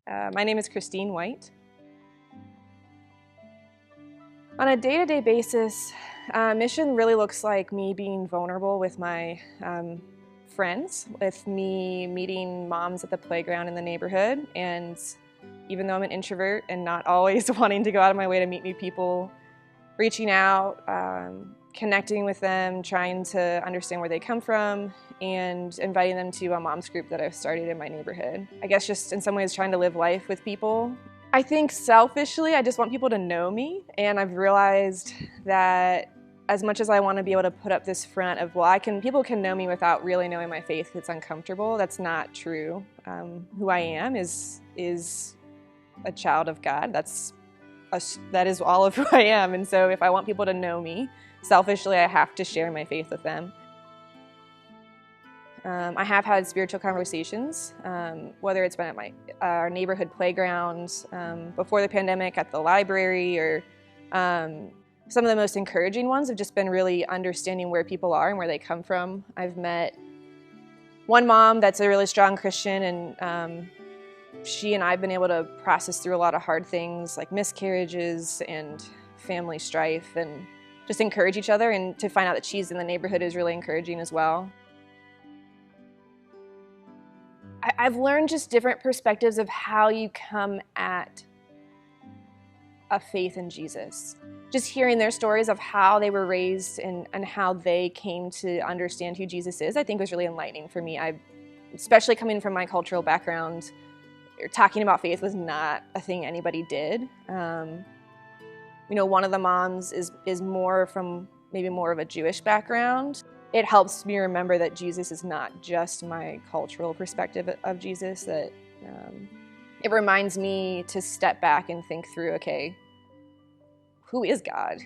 My name is Christine White. On a day-to-day basis, mission really looks like me being vulnerable with my friends, with me meeting moms at the playground in the neighborhood, and even though I'm an introvert and not always wanting to go out of my way to meet new people, reaching out, connecting with them, trying to understand where they come from, and inviting them to a mom's group that I've started in my neighborhood. I guess just in some ways trying to live life with people. I think selfishly, I just want people to know me, and I've realized that as much as I want to be able to put up this front of, well, people can know me without really knowing my faith, it's uncomfortable. That's not true. Who I am is a child of God. That is all of who I am. And so if I want people to know me, selfishly, I have to share my faith with them. I have had spiritual conversations, whether it's been at our neighborhood playground, before the pandemic, at the library, or some of the most encouraging ones have just been really understanding where people are and where they come from. I've met one mom that's a really strong Christian, and she and I have been able to process through a lot of hard things like miscarriages and family strife, and just encourage each other, and to find out that she's in the neighborhood is really encouraging as well. I've learned just different perspectives of how you come at a faith in Jesus. Just hearing their stories of how they were raised and how they came to understand who Jesus is, I think was really enlightening for me. Especially coming from my cultural background, talking about faith was not a thing anybody did. One of the moms is maybe more of a Jewish background. It helps me remember that Jesus is not just my cultural perspective of Jesus, that it reminds me to step back and think through, okay, who is God?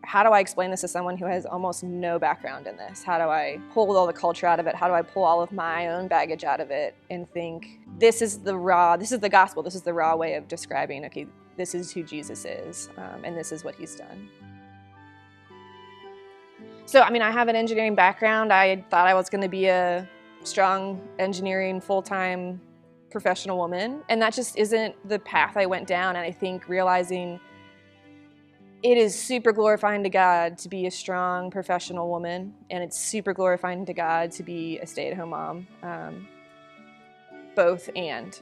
How do I explain this to someone who has almost no background in this? How do I pull all the culture out of it? How do I pull all of my own baggage out of it and think, this is the gospel, this is the raw way of describing, okay, this is who Jesus is, and this is what he's done. So, I have an engineering background. I thought I was going to be a strong engineering, full-time professional woman, and that just isn't the path I went down. And I think realizing it is super glorifying to God to be a strong professional woman, and it's super glorifying to God to be a stay-at-home mom, both and.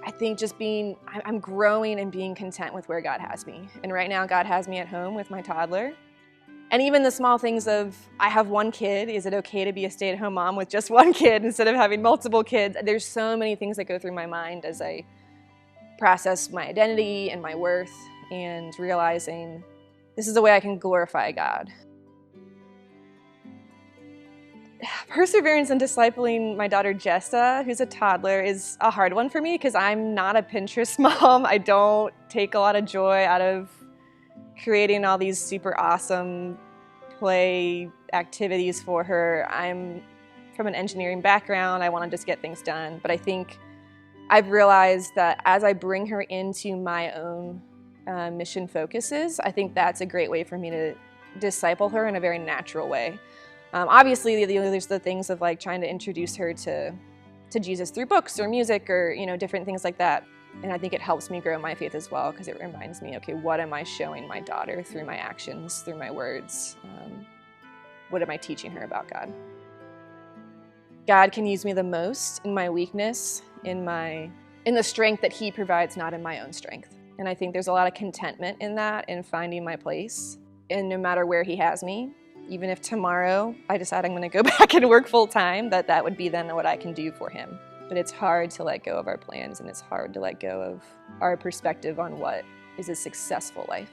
I think just I'm growing and being content with where God has me. And right now God has me at home with my toddler. And even the small things of, I have one kid, is it okay to be a stay-at-home mom with just one kid instead of having multiple kids? There's so many things that go through my mind as I process my identity and my worth, and realizing this is the way I can glorify God. Perseverance in discipling my daughter Jessa, who's a toddler, is a hard one for me because I'm not a Pinterest mom. I don't take a lot of joy out of creating all these super awesome play activities for her. I'm from an engineering background. I want to just get things done. But I think I've realized that as I bring her into my own mission focuses, I think that's a great way for me to disciple her in a very natural way. Obviously, there's the things of like trying to introduce her to Jesus through books or music or different things like that. And I think it helps me grow my faith as well, because it reminds me, okay, what am I showing my daughter through my actions, through my words? What am I teaching her about God? God can use me the most in my weakness, in the strength that he provides, not in my own strength. And I think there's a lot of contentment in that, in finding my place. And no matter where he has me, even if tomorrow I decide I'm going to go back and work full time, that would be then what I can do for him. But it's hard to let go of our plans, and it's hard to let go of our perspective on what is a successful life.